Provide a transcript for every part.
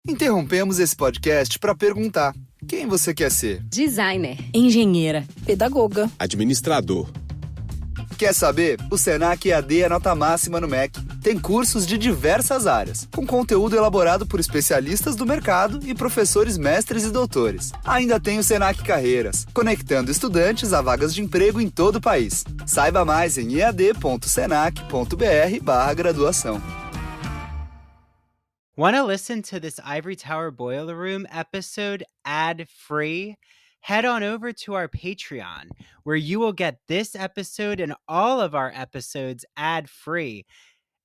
Interrompemos esse podcast para perguntar: quem você quer ser? Designer, engenheira, pedagoga, administrador. Quer saber? O Senac EAD é nota máxima no MEC. Tem cursos de diversas áreas, com conteúdo elaborado por especialistas do mercado e professores mestres e doutores. Ainda tem o Senac Carreiras, conectando estudantes a vagas de emprego em todo o país. Saiba mais em ead.senac.br/graduação. Want to listen to this Ivory Tower Boiler Room episode ad-free? Head on over to our Patreon, where you will get this episode and all of our episodes ad-free.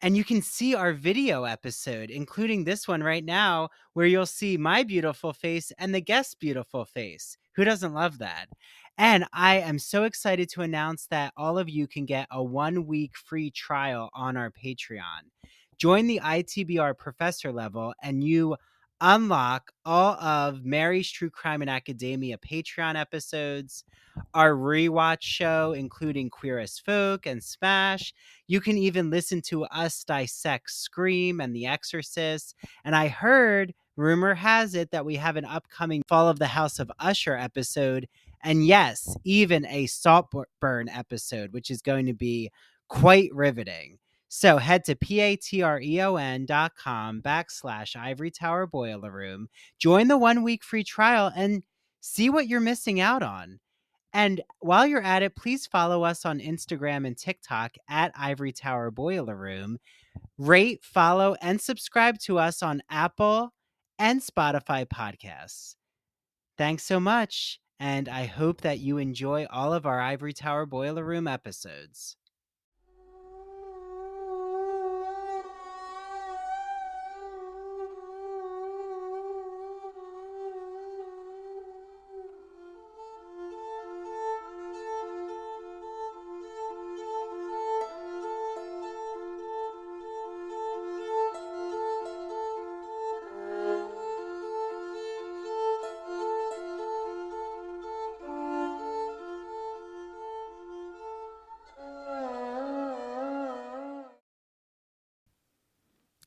And you can see our video episode, including this one right now, where you'll see my beautiful face and the guest's beautiful face. Who doesn't love that? And I am so excited to announce that all of you can get a 1-week free trial on our Patreon. Join the ITBR professor level and you unlock all of Mary's True Crime and Academia Patreon episodes, our rewatch show, including Queer as Folk and Smash. You can even listen to us dissect Scream and The Exorcist. And I heard, rumor has it, that we have an upcoming Fall of the House of Usher episode. And yes, even a Saltburn episode, which is going to be quite riveting. So head to patreon.com/Ivory Tower Boiler Room, join the 1-week free trial, and see what you're missing out on. And while you're at it, please follow us on Instagram and TikTok at Ivory Tower Boiler Room. Rate, follow, and subscribe to us on Apple and Spotify podcasts. Thanks so much, and I hope that you enjoy all of our Ivory Tower Boiler Room episodes.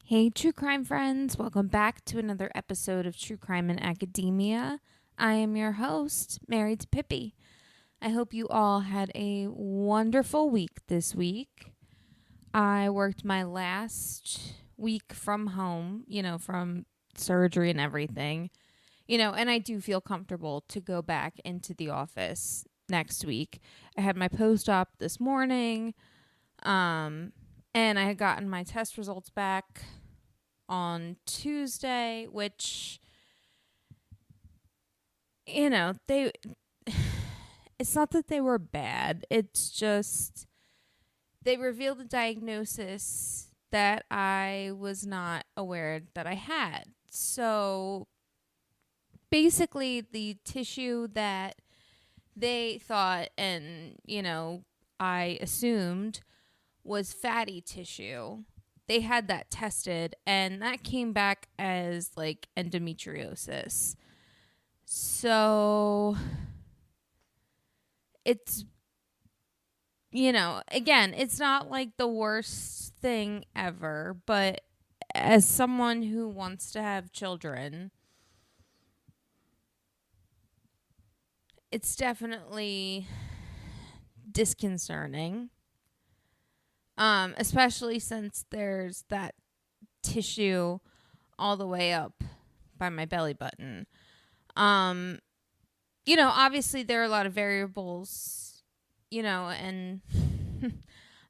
Hey, true crime friends. Welcome back to another episode of True Crime in Academia. I am your host, Mary DiPipi. I hope you all had a wonderful week this week. I worked my last week from home, from surgery and everything, and I do feel comfortable to go back into the office next week. I had my post-op this morning, and I had gotten my test results back on Tuesday, which, it's not that they were bad. It's just they revealed a diagnosis that I was not aware that I had. So basically the tissue that they thought and, I assumed was fatty tissue. They had that tested, and that came back as, endometriosis. So, it's, again, it's not, the worst thing ever, but as someone who wants to have children, it's definitely disconcerting. Especially since there's that tissue all the way up by my belly button. Obviously there are a lot of variables, and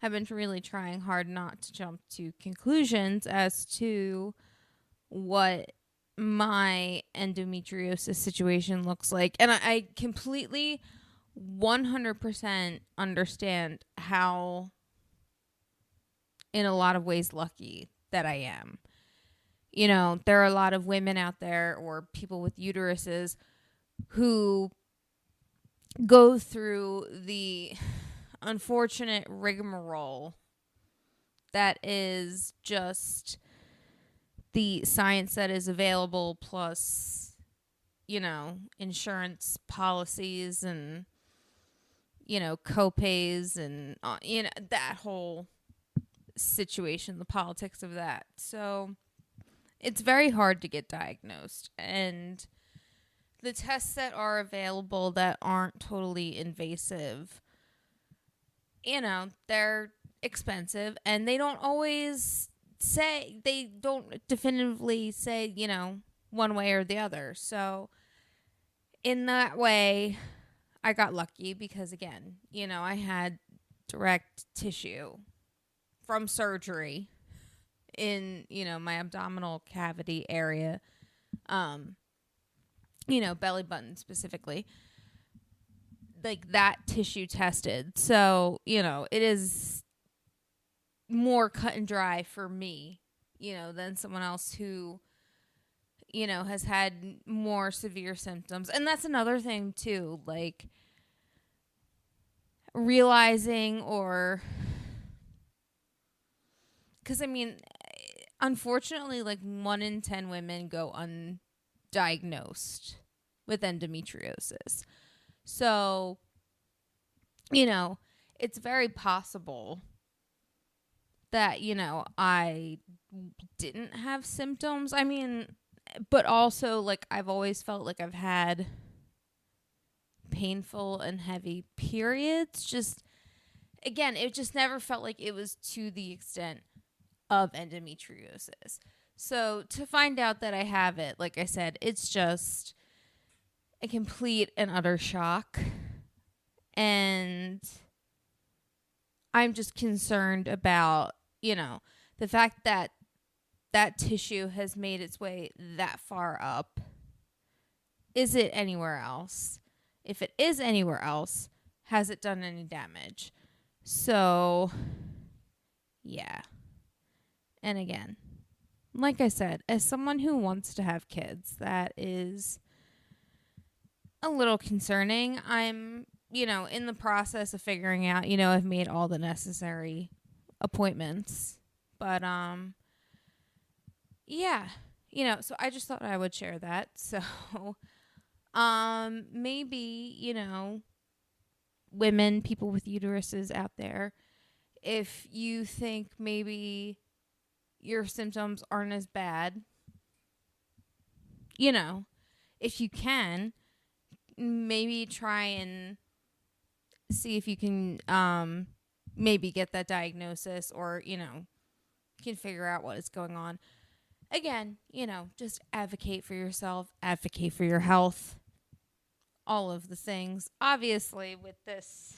I've been really trying hard not to jump to conclusions as to what my endometriosis situation looks like. And I completely 100% understand how, in a lot of ways, lucky that I am. There are a lot of women out there or people with uteruses who go through the unfortunate rigmarole that is just the science that is available plus, insurance policies and, co-pays and, that whole situation, the politics of that. So it's very hard to get diagnosed. And the tests that are available that aren't totally invasive, you know, they're expensive, and they don't always say, they don't definitively say, you know, one way or the other. So in that way, I got lucky because, again, you know, I had direct tissue from surgery in, you know, my abdominal cavity area, you know, belly button specifically, like that tissue tested. So, you know, it is more cut and dry for me, you know, than someone else who, you know, has had more severe symptoms. And that's another thing too, like realizing, or, because I mean, unfortunately, like 1 in 10 women go undiagnosed with endometriosis. So, you know, it's very possible that, you know, I didn't have symptoms. I mean, but also, like, I've always felt like I've had painful and heavy periods. Just, again, it just never felt like it was to the extent of endometriosis. So to find out that I have it, like I said, it's just a complete and utter shock. And I'm just concerned about, you know, the fact that that tissue has made its way that far up. Is it anywhere else? If it is anywhere else, has it done any damage? So, yeah. And again, like I said, as someone who wants to have kids, that is a little concerning. I'm, you know, in the process of figuring out, you know, I've made all the necessary appointments. But, yeah, you know, so I just thought I would share that. So, maybe, you know, women, people with uteruses out there, if you think maybe your symptoms aren't as bad, you know, if you can, maybe try and see if you can maybe get that diagnosis, or, you know, can figure out what is going on. Again, you know, just advocate for yourself, advocate for your health, all of the things. Obviously, with this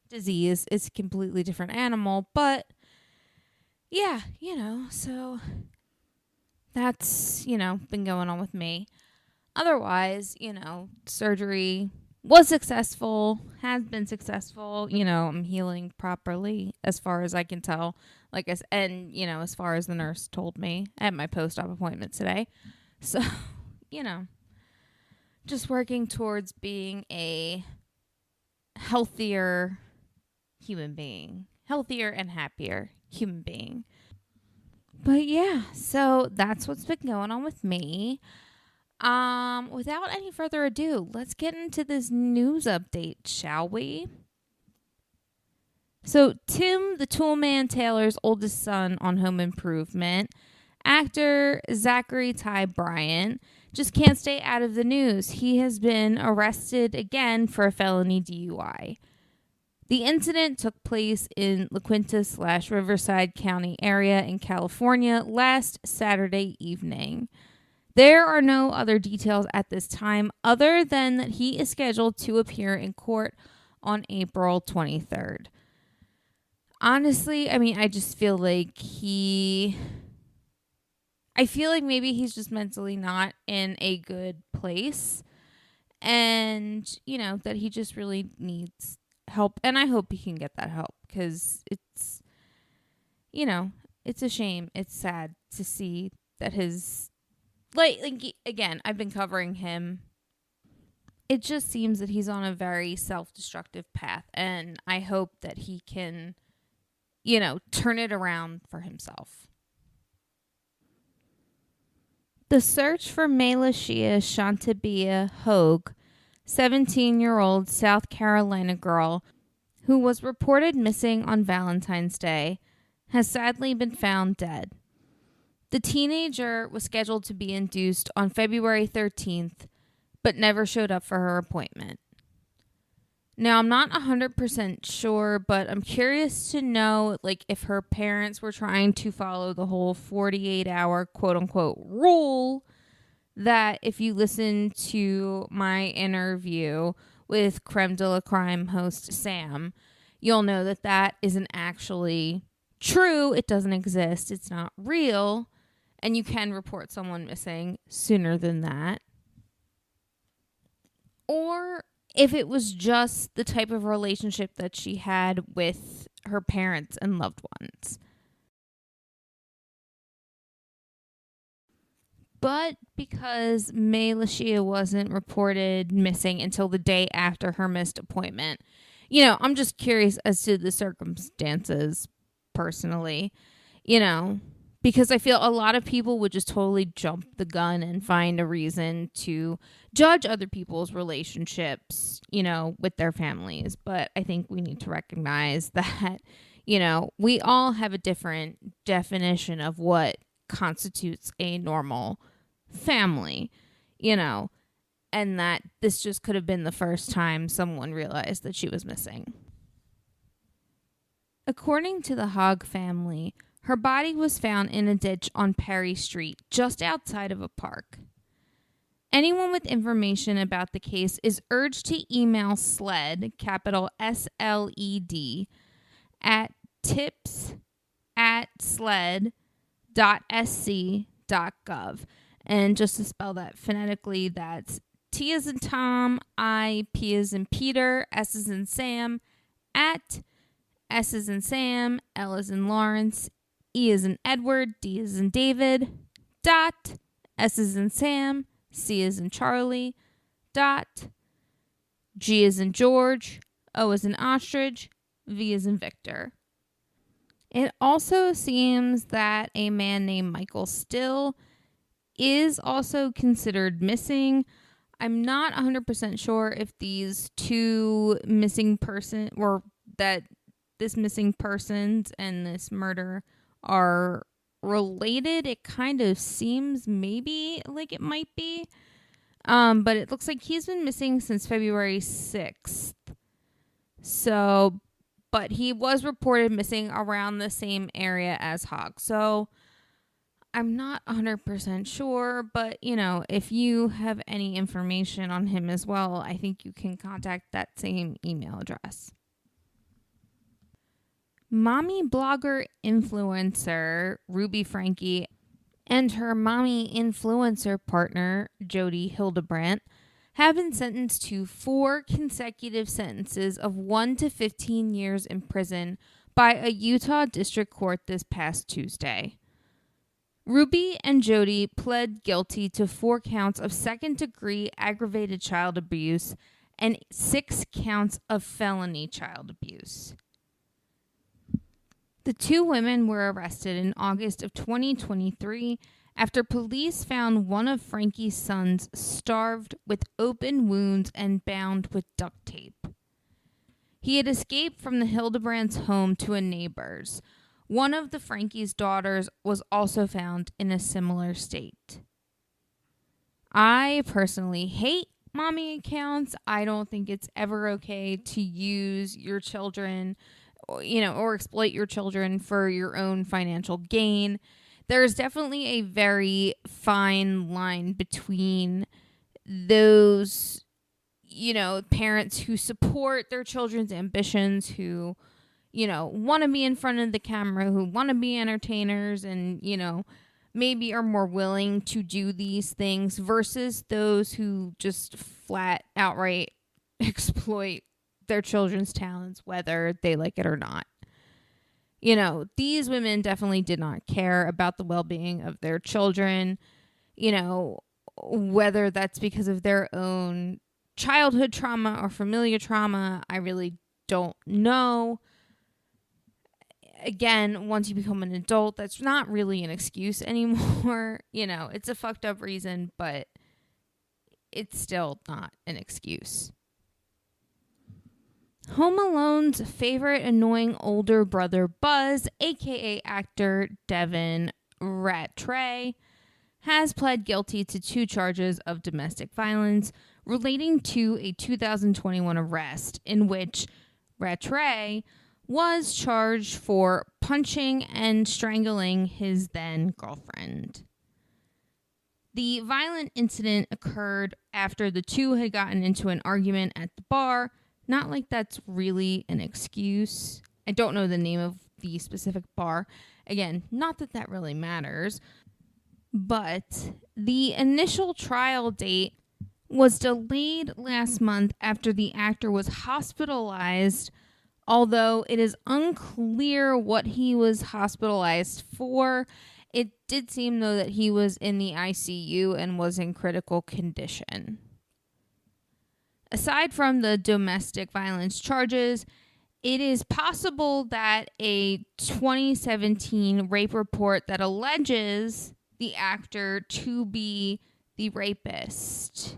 disease, it's a completely different animal, but yeah, you know, so that's, you know, been going on with me. Otherwise, you know, surgery was successful, has been successful. You know, I'm healing properly as far as I can tell. Like I said, and, you know, as far as the nurse told me at my post-op appointment today. So, you know, just working towards being a healthier human being, healthier and happier human being. But yeah, so that's what's been going on with me. Without any further ado, let's get into this news update, shall we? So Tim the Toolman Taylor's oldest son on Home Improvement, actor Zachery Ty Bryan, just can't stay out of the news. He has been arrested again for a felony DUI. The incident took place in La Quinta/Riverside County area in California last Saturday evening. There are no other details at this time other than that he is scheduled to appear in court on April 23rd. Honestly, I mean, I just feel like maybe he's just mentally not in a good place, and, you know, that he just really needs help. And I hope he can get that help, because it's, you know, it's a shame. It's sad to see that his, like again, I've been covering him. It just seems that he's on a very self-destructive path, and I hope that he can, you know, turn it around for himself. The search for Maylashia Hogg, 17-year-old South Carolina girl who was reported missing on Valentine's Day, has sadly been found dead. The teenager was scheduled to be induced on February 13th, but never showed up for her appointment. Now, I'm not 100% sure, but I'm curious to know, like, if her parents were trying to follow the whole 48-hour quote-unquote rule that if you listen to my interview with Creme de la Crime host Sam, you'll know that that isn't actually true. It doesn't exist. It's not real. And you can report someone missing sooner than that. Or if it was just the type of relationship that she had with her parents and loved ones. But because Maylashia wasn't reported missing until the day after her missed appointment, I'm just curious as to the circumstances personally, because I feel a lot of people would just totally jump the gun and find a reason to judge other people's relationships, with their families. But I think we need to recognize that, we all have a different definition of what constitutes a normal family, and that this just could have been the first time someone realized that she was missing. According to the Hogg family, her body was found in a ditch on Perry Street, just outside of a park. Anyone with information about the case is urged to email SLED, capital SLED, at tips@sled.sc.gov. And just to spell that phonetically, that's T as in Tom, I, P as in Peter, S as in Sam, at S as in Sam, L as in Lawrence, E as in Edward, D as in David, dot, S as in Sam, C as in Charlie, dot, G as in George, O as in Ostrich, V as in Victor. It also seems that a man named Michael Still is also considered missing. I'm not 100% sure if these two missing person or that this missing persons and this murder are related. It kind of seems maybe like it might be. But it looks like he's been missing since February 6th. So, but he was reported missing around the same area as Hogg. So I'm not 100% sure, but, if you have any information on him as well, I think you can contact that same email address. Mommy blogger influencer Ruby Frankie and her mommy influencer partner Jody Hildebrandt have been sentenced to 4 consecutive sentences of 1 to 15 years in prison by a Utah district court this past Tuesday. Ruby and Jody pled guilty to 4 counts of second-degree aggravated child abuse and 6 counts of felony child abuse. The 2 women were arrested in August of 2023 after police found one of Frankie's sons starved with open wounds and bound with duct tape. He had escaped from the Hildebrandt's home to a neighbor's. One of the Frankie's daughters was also found in a similar state. I personally hate mommy accounts. I don't think it's ever okay to use your children, or exploit your children for your own financial gain. There's definitely a very fine line between those, parents who support their children's ambitions, who want to be in front of the camera, who want to be entertainers and, maybe are more willing to do these things versus those who just flat outright exploit their children's talents, whether they like it or not. These women definitely did not care about the well-being of their children, whether that's because of their own childhood trauma or familiar trauma. I really don't know. Again, once you become an adult, that's not really an excuse anymore. It's a fucked up reason, but it's still not an excuse. Home Alone's favorite annoying older brother, Buzz, aka actor Devin Rattray, has pled guilty to 2 charges of domestic violence relating to a 2021 arrest in which Rattray was charged for punching and strangling his then girlfriend. The violent incident occurred after the two had gotten into an argument at the bar. Not like that's really an excuse. I don't know the name of the specific bar. Again, not that that really matters. But the initial trial date was delayed last month after the actor was hospitalized, although it is unclear what he was hospitalized for. It did seem, though, that he was in the ICU and was in critical condition. Aside from the domestic violence charges, it is possible that a 2017 rape report that alleges the actor to be the rapist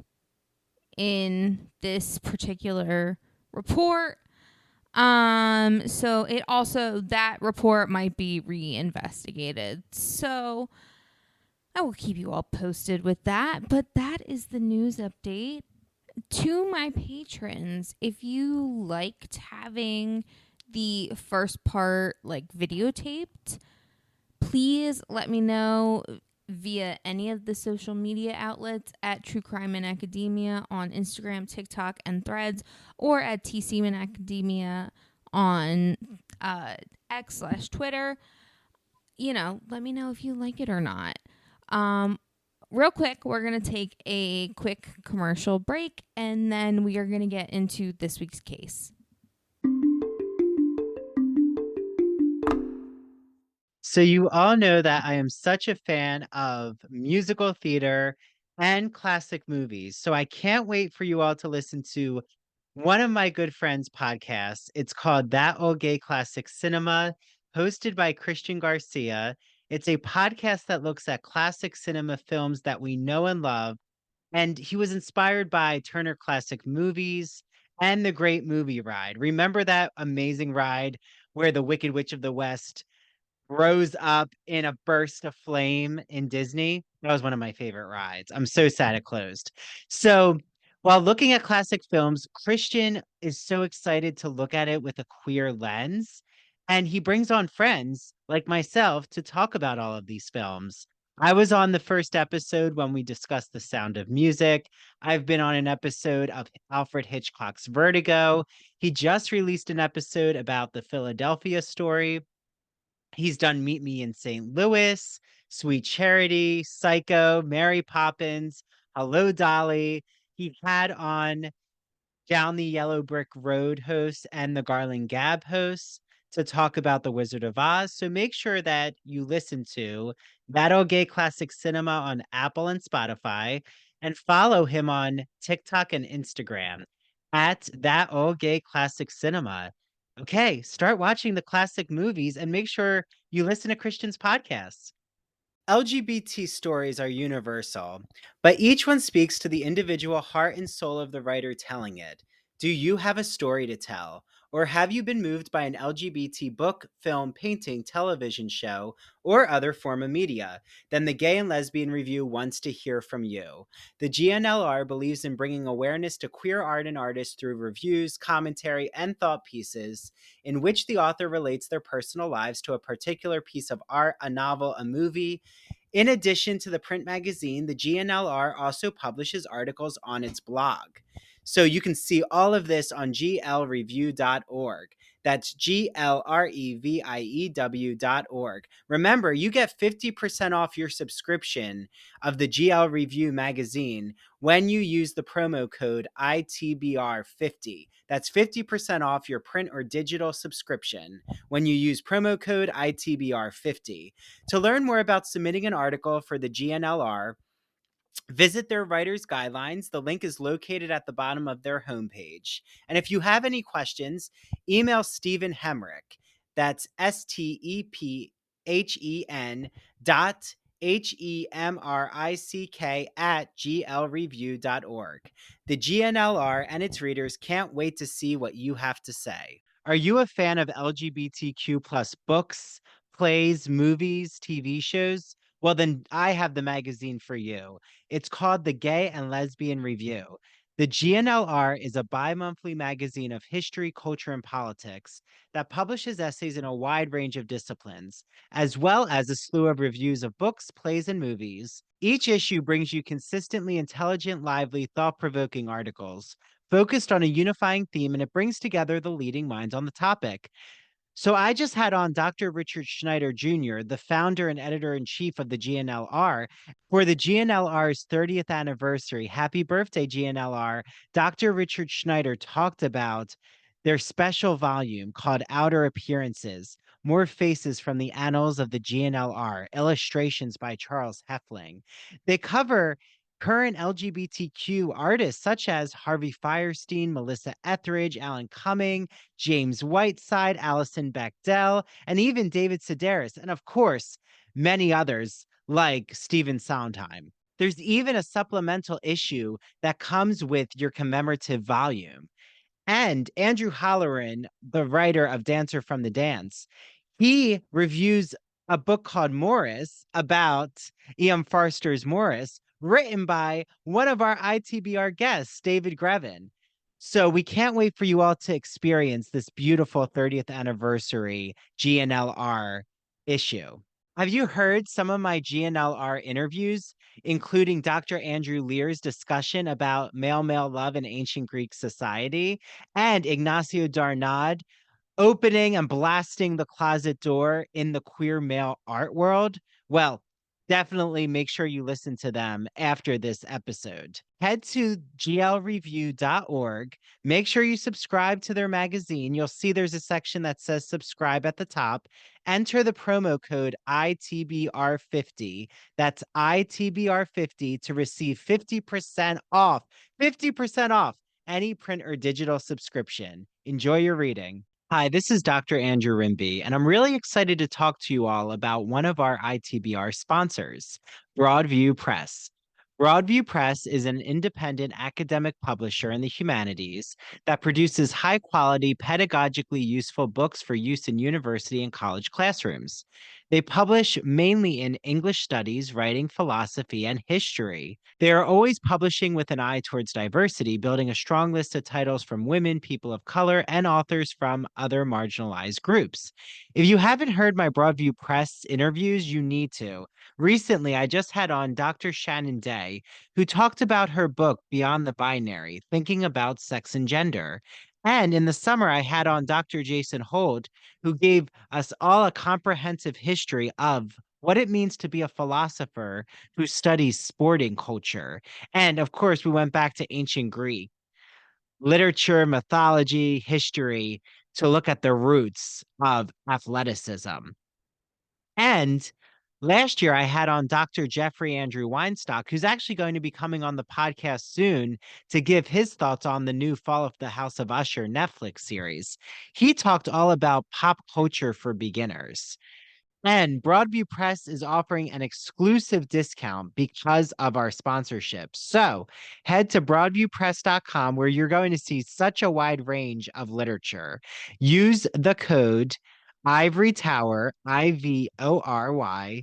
in this particular report. So it also, that report might be reinvestigated. So I will keep you all posted with that. But that is the news update. To my patrons, if you liked having the first part like videotaped, please let me know via any of the social media outlets at True Crime in Academia on Instagram, TikTok, and Threads, or at TC in Academia on X/Twitter. You know, let me know if you like it or not. Real quick, we're going to take a quick commercial break, and then we are going to get into this week's case. So you all know that I am such a fan of musical theater and classic movies. So I can't wait for you all to listen to one of my good friends' podcasts. It's called That Old Gay Classic Cinema, hosted by Christian Garcia. It's a podcast that looks at classic cinema films that we know and love. And he was inspired by Turner Classic Movies and The Great Movie Ride. Remember that amazing ride where the Wicked Witch of the West rose up in a burst of flame in Disney? That was one of my favorite rides. I'm so sad it closed. So while looking at classic films, Christian is so excited to look at it with a queer lens. And he brings on friends like myself to talk about all of these films. I was on the first episode when we discussed The Sound of Music. I've been on an episode of Alfred Hitchcock's Vertigo. He just released an episode about the Philadelphia Story. He's done Meet Me in St. Louis, Sweet Charity, Psycho, Mary Poppins, Hello Dolly. He had on Down the Yellow Brick Road hosts and the Garland Gab hosts to talk about The Wizard of Oz. So make sure that you listen to That Old Gay Classic Cinema on Apple and Spotify, and follow him on TikTok and Instagram at That Old Gay Classic Cinema. Okay, start watching the classic movies and make sure you listen to Christian's podcasts. LGBT stories are universal, but each one speaks to the individual heart and soul of the writer telling it. Do you have a story to tell? Or have you been moved by an LGBT book, film, painting, television show, or other form of media? Then the Gay and Lesbian Review wants to hear from you. The GNLR believes in bringing awareness to queer art and artists through reviews, commentary, and thought pieces in which the author relates their personal lives to a particular piece of art, a novel, a movie. In addition to the print magazine, the GNLR also publishes articles on its blog. So you can see all of this on glreview.org. That's glreview.org. Remember, you get 50% off your subscription of the GL Review magazine when you use the promo code ITBR50. That's 50% off your print or digital subscription when you use promo code ITBR50. To learn more about submitting an article for the GNLR, visit their writer's guidelines. The link is located at the bottom of their homepage. And if you have any questions, email Stephen Hemrick. That's STEPHEN.HEMRICK at glreview.org. The GNLR and its readers can't wait to see what you have to say. Are you a fan of LGBTQ plus books, plays, movies, TV shows? Well, then I have the magazine for you. It's called the Gay and Lesbian Review. The GNLR is a bi-monthly magazine of history, culture, and politics that publishes essays in a wide range of disciplines, as well as a slew of reviews of books, plays, and movies. Each issue brings you consistently intelligent, lively, thought-provoking articles focused on a unifying theme, and it brings together the leading minds on the topic. So I just had on Dr. Richard Schneider Jr., the founder and editor-in-chief of the GNLR. For the GNLR's 30th anniversary, happy birthday, GNLR, Dr. Richard Schneider talked about their special volume called Outer Appearances, More Faces from the Annals of the GNLR, illustrations by Charles Heffling. They cover current LGBTQ artists such as Harvey Fierstein, Melissa Etheridge, Alan Cumming, James Whiteside, Alison Bechdel, and even David Sedaris, and of course, many others like Stephen Sondheim. There's even a supplemental issue that comes with your commemorative volume. And Andrew Holleran, the writer of Dancer from the Dance, he reviews a book called Morris about E.M. Forster's Morris, written by one of our ITBR guests, David Grevin. So we can't wait for you all to experience this beautiful 30th anniversary GNLR issue. Have you heard some of my GNLR interviews, including Dr. Andrew Lear's discussion about male-male love in ancient Greek society, and Ignacio Darnad opening and blasting the closet door in the queer male art world? Well, definitely make sure you listen to them after this episode. Head to glreview.org. Make sure you subscribe to their magazine. You'll see there's a section that says subscribe at the top. Enter the promo code ITBR50. That's ITBR50 to receive 50% off. 50% off any print or digital subscription. Enjoy your reading. Hi, this is Dr. Andrew Rimby, and I'm really excited to talk to you all about one of our ITBR sponsors, Broadview Press. Broadview Press is an independent academic publisher in the humanities that produces high-quality, pedagogically useful books for use in university and college classrooms. They publish mainly in English studies, writing, philosophy, and history. They are always publishing with an eye towards diversity, building a strong list of titles from women, people of color, and authors from other marginalized groups. If you haven't heard my Broadview Press interviews, you need to. Recently, I just had on Dr. Shannon Day, who talked about her book, Beyond the Binary, Thinking About Sex and Gender. And in the summer, I had on Dr. Jason Holt, who gave us all a comprehensive history of what it means to be a philosopher who studies sporting culture. And of course, we went back to ancient Greek literature, mythology, history to look at the roots of athleticism. And last year, I had on Dr. Jeffrey Andrew Weinstock, who's actually going to be coming on the podcast soon to give his thoughts on the new Fall of the House of Usher Netflix series. He talked all about pop culture for beginners. And Broadview Press is offering an exclusive discount because of our sponsorship. So head to broadviewpress.com, where you're going to see such a wide range of literature. Use the code Ivory Tower, IVORYTOWER,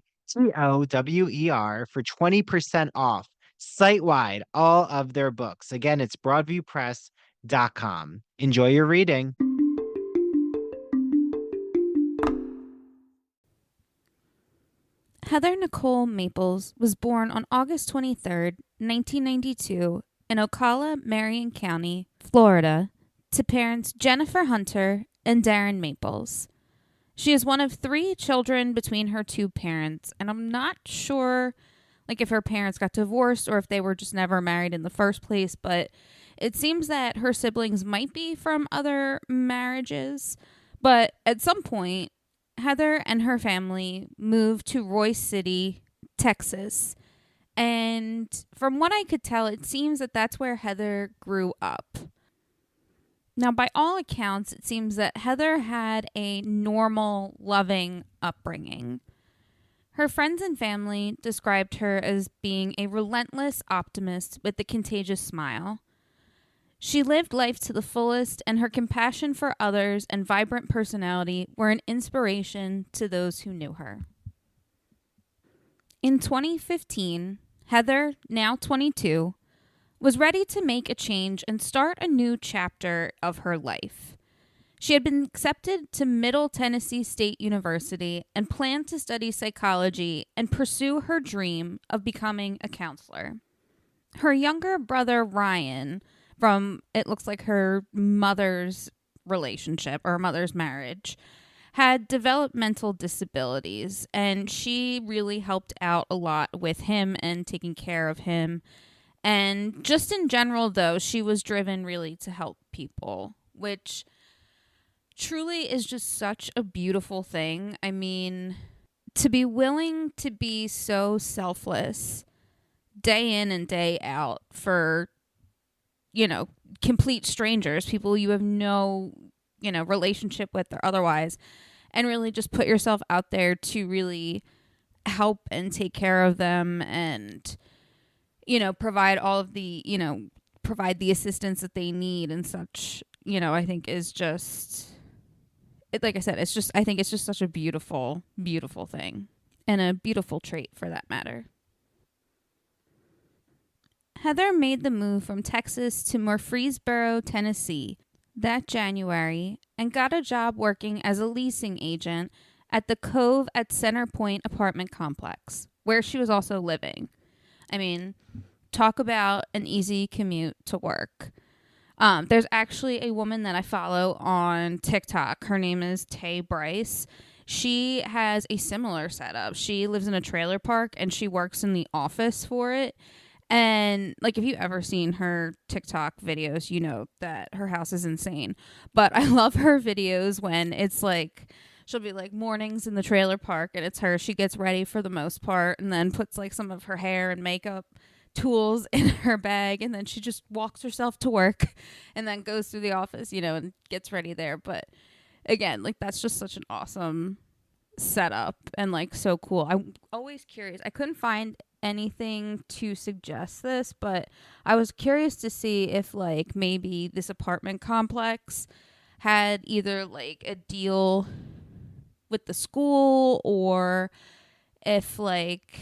for 20% off site-wide all of their books. Again, it's broadviewpress.com. Enjoy your reading. Heather Nicole Maples was born on August 23, 1992, in Ocala, Marion County, Florida, to parents Jennifer Hunter and Darren Maples. She is one of 3 children between her 2 parents, and I'm not sure if her parents got divorced or if they were just never married in the first place, but it seems that her siblings might be from other marriages. But at some point, Heather and her family moved to Royce City, Texas. And from what I could tell, it seems that that's where Heather grew up. Now, by all accounts, it seems that Heather had a normal, loving upbringing. Her friends and family described her as being a relentless optimist with a contagious smile. She lived life to the fullest, and her compassion for others and vibrant personality were an inspiration to those who knew her. In 2015, Heather, now 22, was ready to make a change and start a new chapter of her life. She had been accepted to Middle Tennessee State University and planned to study psychology and pursue her dream of becoming a counselor. Her younger brother, Ryan, from, it looks like her mother's relationship or mother's marriage, had developmental disabilities, and she really helped out a lot with him and taking care of him. And just in general, though, she was driven really to help people, which truly is just such a beautiful thing. I mean, to be willing to be so selfless day in and day out for, you know, complete strangers, people you have no, you know, relationship with or otherwise, and really just put yourself out there to really help and take care of them and, you know, provide all of the, you know, provide the assistance that they need and such, you know, I think is just, like I said, it's just, I think it's just such a beautiful, beautiful thing and a beautiful trait for that matter. Heather made the move from Texas to Murfreesboro, Tennessee that January and got a job working as a leasing agent at the Cove at Center Point apartment complex, where she was also living. I mean, talk about an easy commute to work. There's actually a woman that I follow on TikTok. Her name is Tay Bryce. She has a similar setup. She lives in a trailer park and she works in the office for it. And like, if you've ever seen her TikTok videos, you know that her house is insane. But I love her videos when it's like, she'll be like mornings in the trailer park and it's her. She gets ready for the most part and then puts like some of her hair and makeup tools in her bag. And then she just walks herself to work and then goes through the office, you know, and gets ready there. But again, like, that's just such an awesome setup and like so cool. I'm always curious. I couldn't find anything to suggest this, but I was curious to see if like maybe this apartment complex had either like a deal with the school or if like,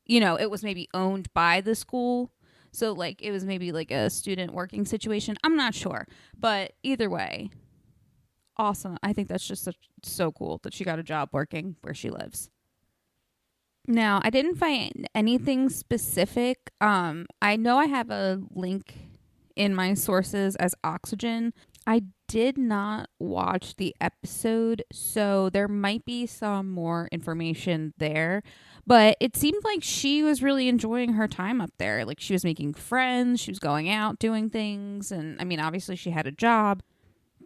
you know, it was maybe owned by the school. So like it was maybe like a student working situation. I'm not sure, but either way, awesome. I think that's just so cool that she got a job working where she lives. Now, I didn't find anything specific. I know I have a link in my sources as Oxygen. I did not watch the episode, so there might be some more information there. But it seemed like she was really enjoying her time up there. Like, she was making friends, she was going out, doing things. And, I mean, obviously she had a job.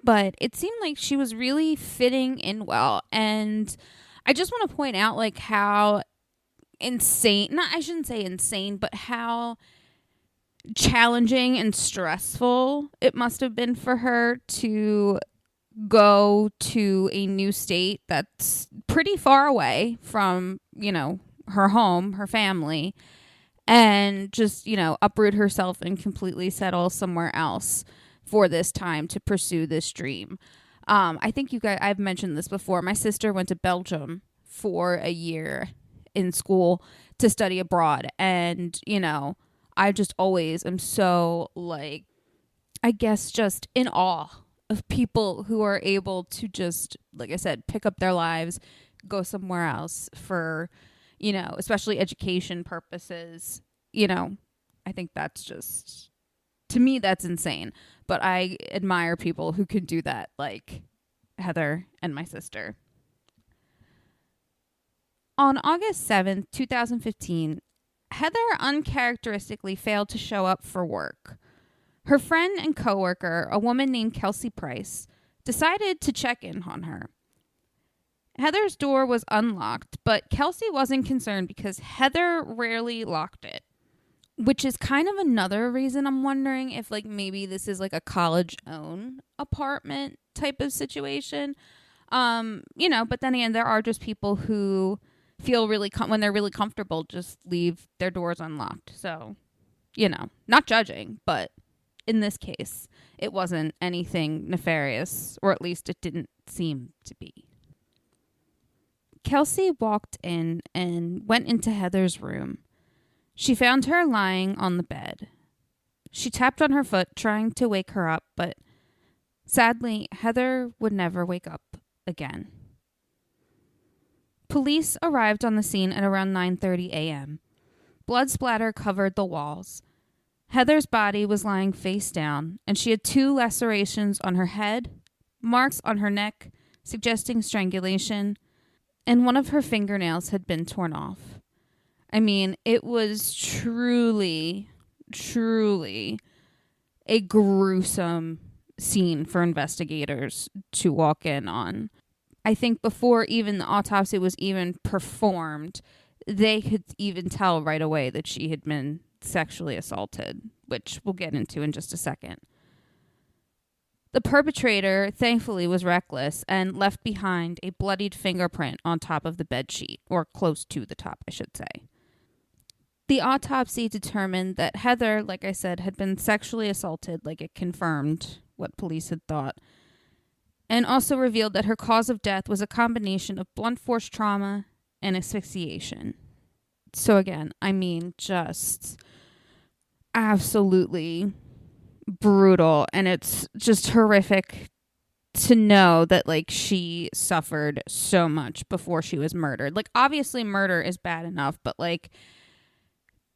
But it seemed like she was really fitting in well. And I just want to point out, like, how insane, I shouldn't say insane, but how challenging and stressful it must have been for her to go to a new state that's pretty far away from, you know, her home, her family, and just, you know, uproot herself and completely settle somewhere else for this time to pursue this dream. I think you guys, I've mentioned this before. My sister went to Belgium for a year in school to study abroad. And, you know, I just always am so, like, I guess just in awe of people who are able to just, like I said, pick up their lives, go somewhere else for, you know, especially education purposes. You know, I think that's just, to me, that's insane. But I admire people who can do that, like Heather and my sister. On August 7th, 2015, Heather uncharacteristically failed to show up for work. Her friend and coworker, a woman named Kelsey Price, decided to check in on her. Heather's door was unlocked, but Kelsey wasn't concerned because Heather rarely locked it, which is kind of another reason I'm wondering if, like, maybe this is like a college-owned apartment type of situation. You know, but then again, there are just people who feel really, when they're really comfortable, just leave their doors unlocked. So, you know, not judging, but in this case, it wasn't anything nefarious, or at least it didn't seem to be. Kelsey walked in and went into Heather's room. She found her lying on the bed. She tapped on her foot, trying to wake her up, but sadly, Heather would never wake up again. Police arrived on the scene at around 9:30 a.m. Blood splatter covered the walls. Heather's body was lying face down, and she had 2 lacerations on her head, marks on her neck, suggesting strangulation, and one of her fingernails had been torn off. I mean, it was truly, truly a gruesome scene for investigators to walk in on. I think before even the autopsy was even performed, they could even tell right away that she had been sexually assaulted, which we'll get into in just a second. The perpetrator, thankfully, was reckless and left behind a bloodied fingerprint on top of the bedsheet, or close to the top, I should say. The autopsy determined that Heather, like I said, had been sexually assaulted, like it confirmed what police had thought, and also revealed that her cause of death was a combination of blunt force trauma and asphyxiation. So again, I mean, just absolutely brutal, and it's just horrific to know that, like, she suffered so much before she was murdered. Like, obviously murder is bad enough, but, like,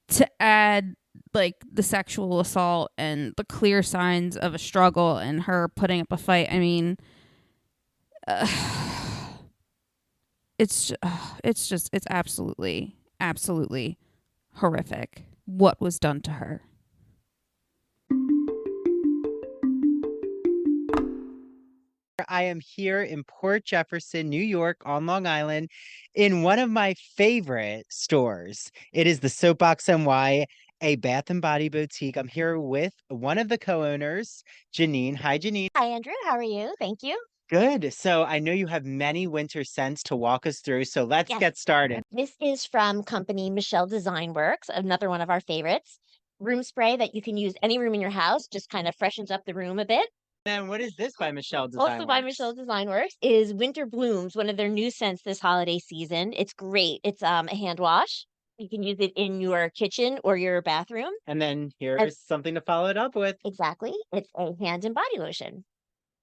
to add, like, the sexual assault and the clear signs of a struggle and her putting up a fight, I mean, it's absolutely horrific what was done to her. I am here in Port Jefferson, New York, on Long Island, in one of my favorite stores. It is the Soapbox NY, a bath and body boutique. I'm here with one of the co-owners, Janine. Hi, Janine. Hi, Andrew. How are you? Thank you. Good. So I know you have many winter scents to walk us through, so let's Yes. get started. This is from company Michelle Design Works, another one of our favorites. Room spray that you can use any room in your house, just kind of freshens up the room a bit. And what is this by Michelle Design Also by Works? Michelle Design Works is Winter Blooms, one of their new scents this holiday season. It's great. It's a hand wash. You can use it in your kitchen or your bathroom. And then here's something to follow it up with. Exactly. It's a hand and body lotion.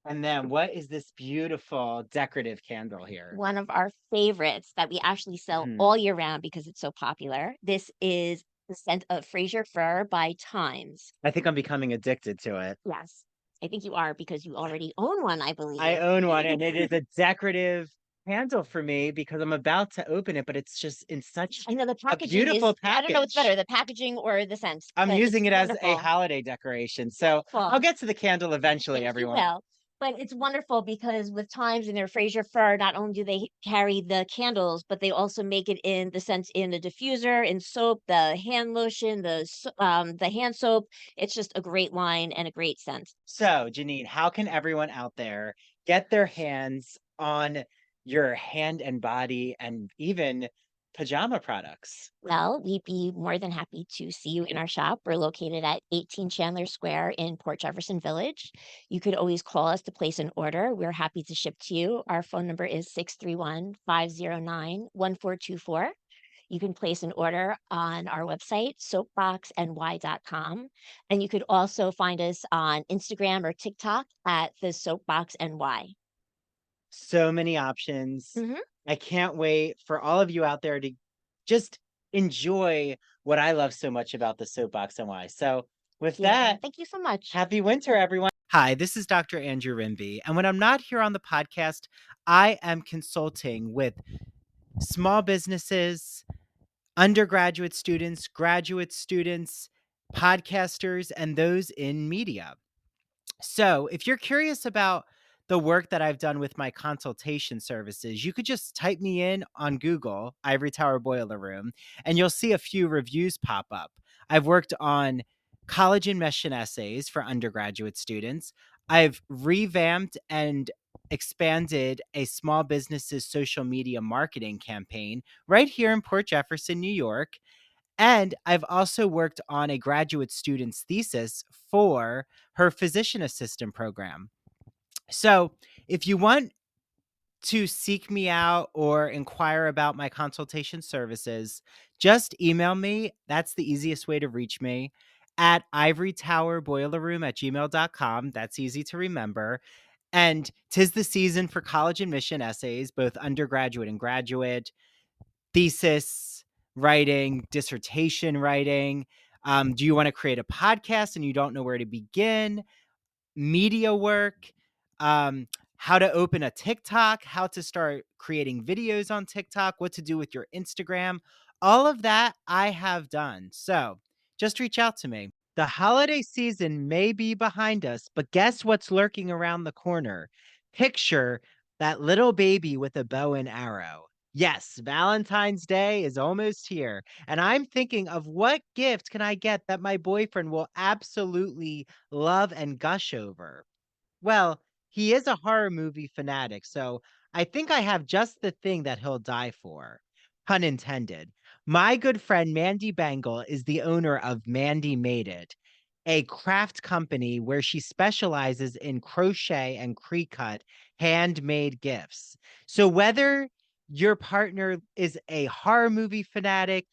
And then what is this beautiful decorative candle here? One of our favorites that we actually sell all year round because it's so popular. This is the scent of Fraser Fir by Times. I think I'm becoming addicted to it. Yes, I think you are because you already own one, I believe. I own one, and it is a decorative candle for me because I'm about to open it, but it's just in such I know the a packaging beautiful is, I don't know what's better, package. the packaging or the scent. I'm but using it it's as a wonderful. holiday decoration. So Cool. I'll get to the candle eventually, Yes, you everyone. will. But it's wonderful because with Times and their Fraser Fir, not only do they carry the candles, but they also make it in the scent in the diffuser, in soap, the hand lotion, the hand soap. It's just a great line and a great scent. So, Janine, how can everyone out there get their hands on your hand and body and even pajama products? Well, we'd be more than happy to see you in our shop. We're located at 18 Chandler Square in Port Jefferson Village. You could always call us to place an order. We're happy to ship to you. Our phone number is 631-509-1424. You can place an order on our website, soapboxny.com. And you could also find us on Instagram or TikTok at the Soapbox NY. So many options. I can't wait for all of you out there to just enjoy what I love so much about the Soapbox NY. So with that, thank you so much. Happy winter, everyone. Hi, this is Dr. Andrew Rimby. And when I'm not here on the podcast, I am consulting with small businesses, undergraduate students, graduate students, podcasters, and those in media. So if you're curious about the work that I've done with my consultation services, you could just type me in on Google, Ivory Tower Boiler Room, and you'll see a few reviews pop up. I've worked on college admission essays for undergraduate students. I've revamped and expanded a small business's social media marketing campaign right here in Port Jefferson, New York. And I've also worked on a graduate student's thesis for her physician assistant program. So if you want to seek me out or inquire about my consultation services, just email me. That's the easiest way to reach me at ivorytowerboilerroom@gmail.com. That's easy to remember. And 'tis the season for college admission essays, both undergraduate and graduate, thesis writing, dissertation writing. Do you want to create a podcast and you don't know where to begin? Media work, how to open a TikTok, how to start creating videos on TikTok, what to do with your Instagram. All of that I have done. So just reach out to me. The holiday season may be behind us, but guess what's lurking around the corner? Picture that little baby with a bow and arrow. Yes, Valentine's Day is almost here, and I'm thinking of what gift can I get that my boyfriend will absolutely love and gush over. Well, he is a horror movie fanatic, so I think I have just the thing that he'll die for. Pun intended. My good friend Mandy Bangle is the owner of Mandy Made It, a craft company where she specializes in crochet and pre-cut handmade gifts. So whether your partner is a horror movie fanatic,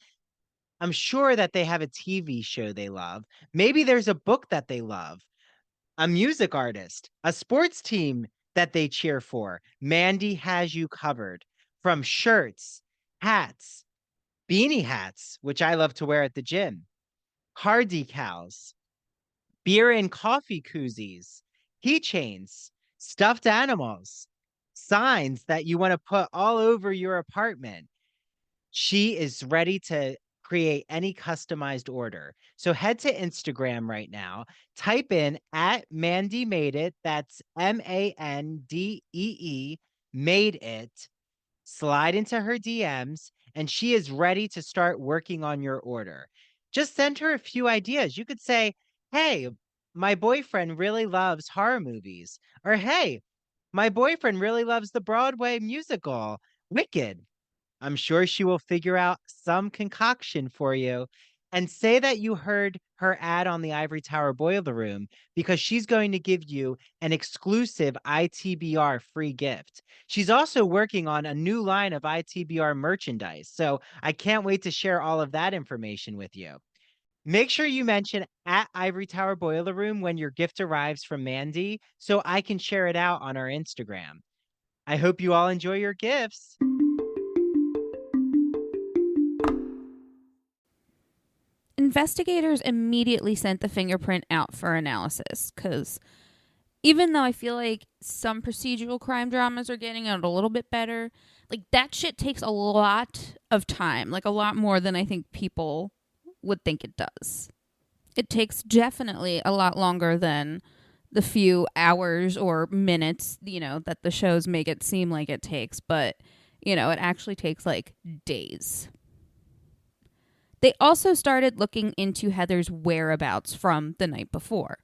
I'm sure that they have a TV show they love. Maybe there's a book that they love, a music artist, a sports team that they cheer for. Mandy has you covered. From shirts, hats, beanie hats, which I love to wear at the gym, car decals, beer and coffee koozies, keychains, stuffed animals, signs that you want to put all over your apartment. She is ready to create any customized order. So head to Instagram right now, type in at Mandy Made It. That's MANDEE Made It. Slide into her DMs, and she is ready to start working on your order. Just send her a few ideas. You could say, hey, my boyfriend really loves horror movies. Or hey, my boyfriend really loves the Broadway musical, Wicked. I'm sure she will figure out some concoction for you, and say that you heard her ad on the Ivory Tower Boiler Room, because she's going to give you an exclusive ITBR free gift. She's also working on a new line of ITBR merchandise, so I can't wait to share all of that information with you. Make sure you mention at Ivory Tower Boiler Room when your gift arrives from Mandy, so I can share it out on our Instagram. I hope you all enjoy your gifts. Investigators immediately sent the fingerprint out for analysis because even though I feel like some procedural crime dramas are getting out a little bit better, like that shit takes a lot of time, like a lot more than I think people would think it does. It takes definitely a lot longer than the few hours or minutes, that the shows make it seem like it takes, but, it actually takes like days. They also started looking into Heather's whereabouts from the night before.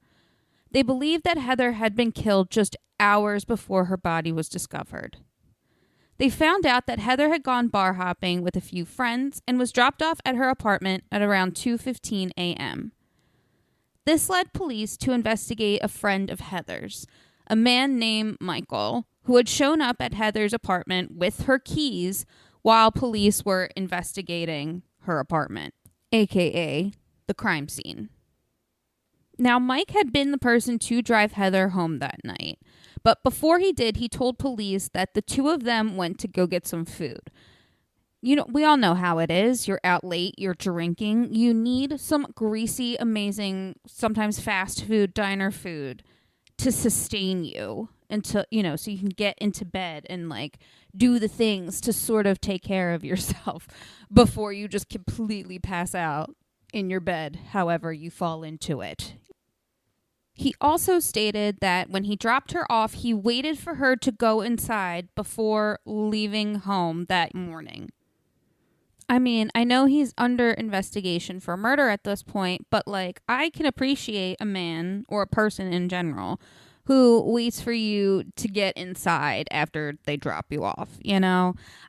They believed that Heather had been killed just hours before her body was discovered. They found out that Heather had gone bar hopping with a few friends and was dropped off at her apartment at around 2:15 a.m. This led police to investigate a friend of Heather's, a man named Michael, who had shown up at Heather's apartment with her keys while police were investigating her apartment, aka the crime scene. Now, Mike had been the person to drive Heather home that night, but before he did, he told police that the two of them went to go get some food. We all know how it is. You're out late, you're drinking, you need some greasy, amazing, sometimes fast food, diner food to sustain you until, so you can get into bed and like do the things to sort of take care of yourself before you just completely pass out in your bed, however you fall into it. He also stated that when he dropped her off, he waited for her to go inside before leaving home that morning. I mean, I know he's under investigation for murder at this point, but like I can appreciate a man or a person in general who waits for you to get inside after they drop you off, And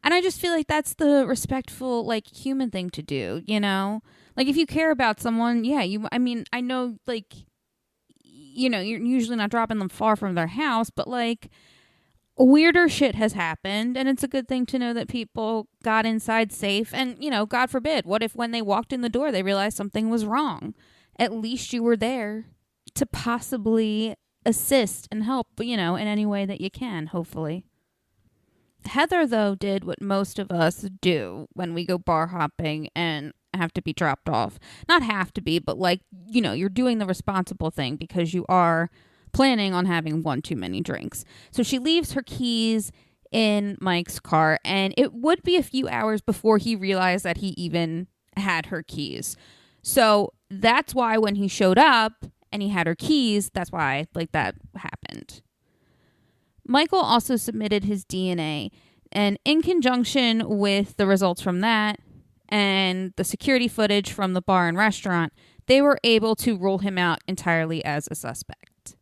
I just feel like that's the respectful, like, human thing to do, Like, if you care about someone, yeah, I mean, I know, like, you know, you're usually not dropping them far from their house, but, like, weirder shit has happened, and it's a good thing to know that people got inside safe. And, you know, God forbid, what if when they walked in the door they realized something was wrong? At least you were there to possibly assist and help, you know, in any way that you can, hopefully. Heather, though, did what most of us do when we go bar hopping and have to be dropped off. Not have to be, but, like, you know, you're doing the responsible thing because you are planning on having one too many drinks. So she leaves her keys in Mike's car, and it would be a few hours before he realized that he even had her keys. So that's why when he showed up and he had her keys, that's why, like, that happened. Michael also submitted his DNA, and in conjunction with the results from that and the security footage from the bar and restaurant, they were able to rule him out entirely as a suspect.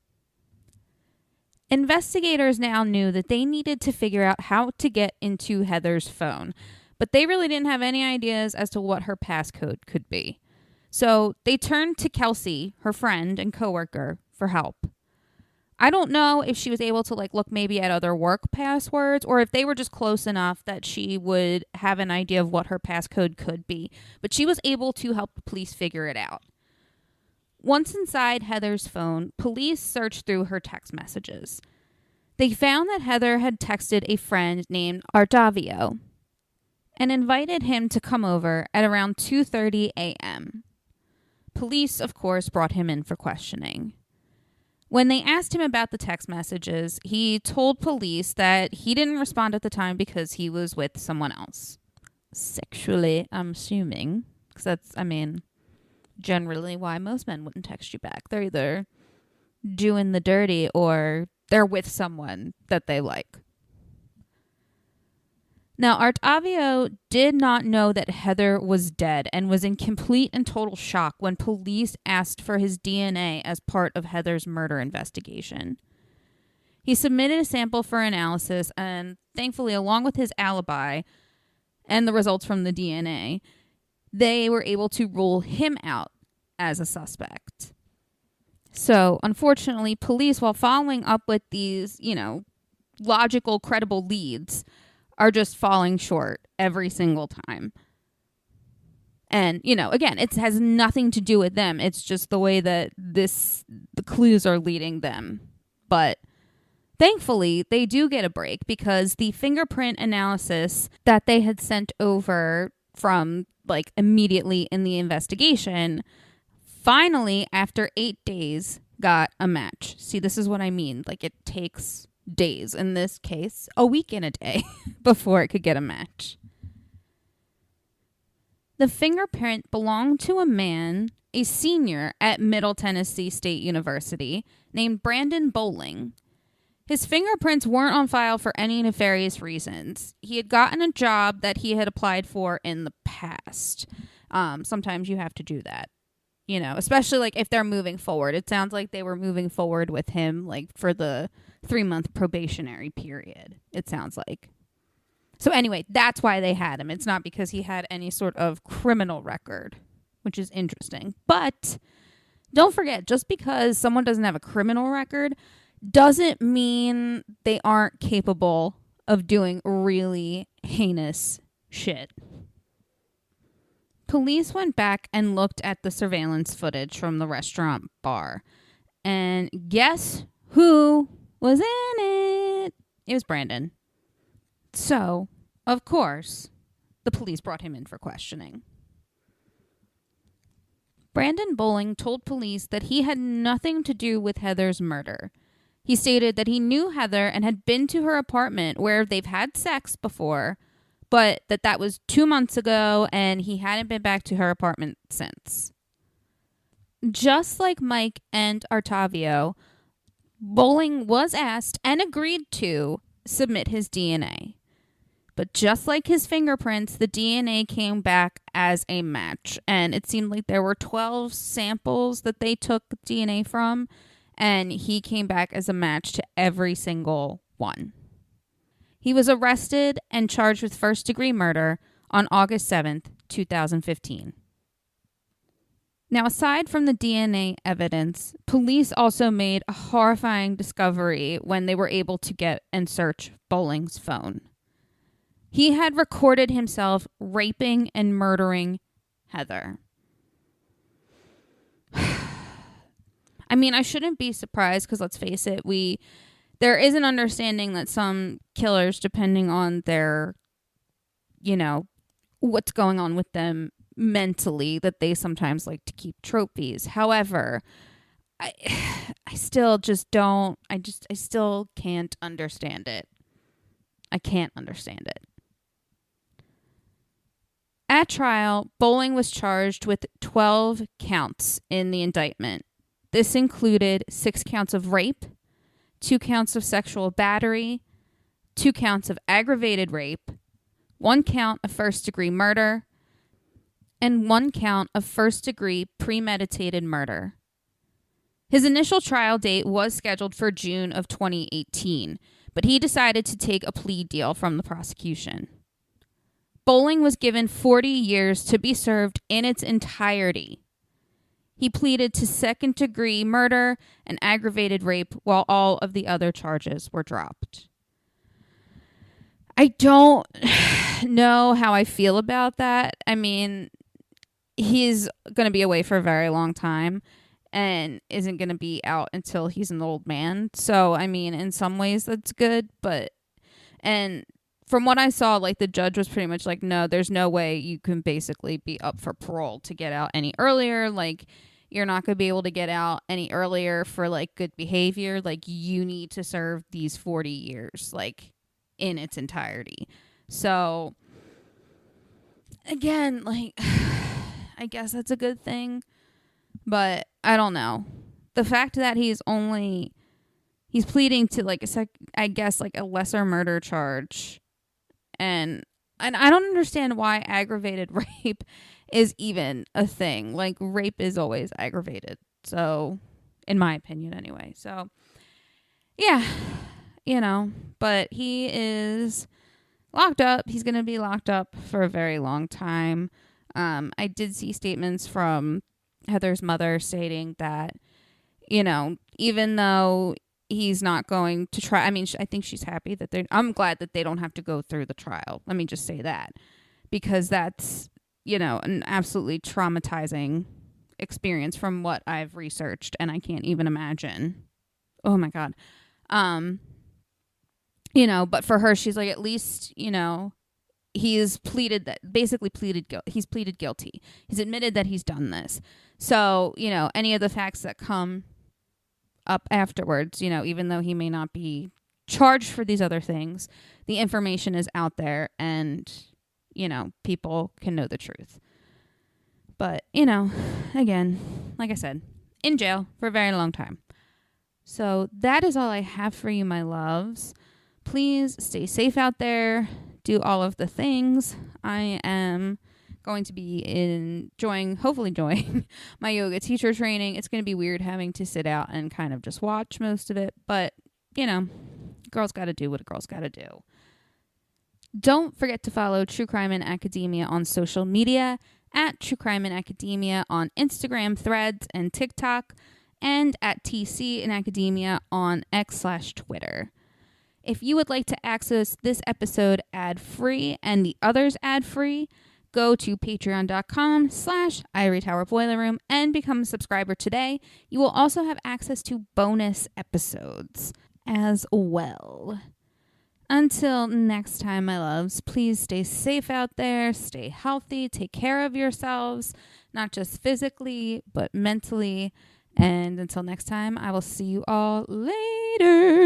Investigators now knew that they needed to figure out how to get into Heather's phone, but they really didn't have any ideas as to what her passcode could be. So they turned to Kelsey, her friend and coworker, for help. I don't know if she was able to, like, look maybe at other work passwords, or if they were just close enough that she would have an idea of what her passcode could be, but she was able to help the police figure it out. Once inside Heather's phone, police searched through her text messages. They found that Heather had texted a friend named Artavio and invited him to come over at around 2:30 a.m. Police, of course, brought him in for questioning. When they asked him about the text messages, he told police that he didn't respond at the time because he was with someone else. Sexually, I'm assuming. Because that's, I mean, generally why most men wouldn't text you back. They're either doing the dirty or they're with someone that they like. Now, Artavio did not know that Heather was dead and was in complete and total shock when police asked for his DNA as part of Heather's murder investigation. He submitted a sample for analysis, and thankfully, along with his alibi and the results from the DNA, they were able to rule him out as a suspect. So, unfortunately, police, while following up with these, you know, logical, credible leads, are just falling short every single time. And, you know, again, it has nothing to do with them. It's just the way that the clues are leading them. But thankfully, they do get a break because the fingerprint analysis that they had sent over from, like, immediately in the investigation, finally, after 8 days, got a match. See, this is what I mean. Like, it takes days, in this case a week and a day, before it could get a match. The fingerprint belonged to a man, a senior at Middle Tennessee State University, named Brandon Bowling. His fingerprints weren't on file for any nefarious reasons. He had gotten a job that he had applied for in the past. Sometimes you have to do that, you know, especially like if they're moving forward. It sounds like they were moving forward with him, like, for the 3-month probationary period, it sounds like. So anyway, that's why they had him. It's not because he had any sort of criminal record, which is interesting. But don't forget, just because someone doesn't have a criminal record doesn't mean they aren't capable of doing really heinous shit. Police went back and looked at the surveillance footage from the restaurant bar. And guess who was in it? It was Brandon. So, of course, the police brought him in for questioning. Brandon Bowling told police that he had nothing to do with Heather's murder. He stated that he knew Heather and had been to her apartment where they've had sex before, but that was 2 months ago and he hadn't been back to her apartment since. Just like Mike and Artavio, Bowling was asked and agreed to submit his DNA. But just like his fingerprints, the DNA came back as a match. And it seemed like there were 12 samples that they took DNA from, and he came back as a match to every single one. He was arrested and charged with first-degree murder on August 7th, 2015. Now, aside from the DNA evidence, police also made a horrifying discovery when they were able to get and search Bowling's phone. He had recorded himself raping and murdering Heather. I mean, I shouldn't be surprised because let's face it, there is an understanding that some killers, depending on their, what's going on with them mentally, that they sometimes like to keep trophies. However, I still just don't, I still can't understand it. I can't understand it. At trial, Bowling was charged with 12 counts in the indictment. This included 6 counts of rape, 2 counts of sexual battery, 2 counts of aggravated rape, 1 count of first-degree murder, and 1 count of first-degree premeditated murder. His initial trial date was scheduled for June of 2018, but he decided to take a plea deal from the prosecution. Bowling was given 40 years to be served in its entirety. He pleaded to second-degree murder and aggravated rape while all of the other charges were dropped. I don't know how I feel about that. I mean, he's going to be away for a very long time and isn't going to be out until he's an old man. So, I mean, in some ways that's good, and from what I saw, like, the judge was pretty much like, no, there's no way you can basically be up for parole to get out any earlier. Like, you're not going to be able to get out any earlier for, like, good behavior. Like, you need to serve these 40 years, like, in its entirety. So, again, like, I guess that's a good thing. But I don't know. The fact that he's pleading to, like, a lesser murder charge. And I don't understand why aggravated rape is even a thing. Like, rape is always aggravated. So, in my opinion anyway. So, yeah, but he is locked up. He's going to be locked up for a very long time. I did see statements from Heather's mother stating that, even though he's not going to try. I mean, I think she's happy that I'm glad that they don't have to go through the trial. Let me just say that, because that's, an absolutely traumatizing experience from what I've researched, and I can't even imagine. Oh my God. But for her, she's like, at least, he's pleaded guilty. He's admitted that he's done this. So, any of the facts that come up afterwards, even though he may not be charged for these other things, the information is out there and, people can know the truth. But, again, like I said, in jail for a very long time. So that is all I have for you, my loves. Please stay safe out there. Do all of the things. I am going to be hopefully enjoying my yoga teacher training. It's going to be weird having to sit out and kind of just watch most of it. But, girls got to do what a girl's got to do. Don't forget to follow True Crime in Academia on social media at True Crime in Academia on Instagram, Threads, and TikTok, and at TC in Academia on X/Twitter. If you would like to access this episode ad-free and the others ad-free, go to patreon.com/Ivory Tower Boiler Room and become a subscriber today. You will also have access to bonus episodes as well. Until next time, my loves, please stay safe out there, stay healthy, take care of yourselves, not just physically, but mentally. And until next time, I will see you all later.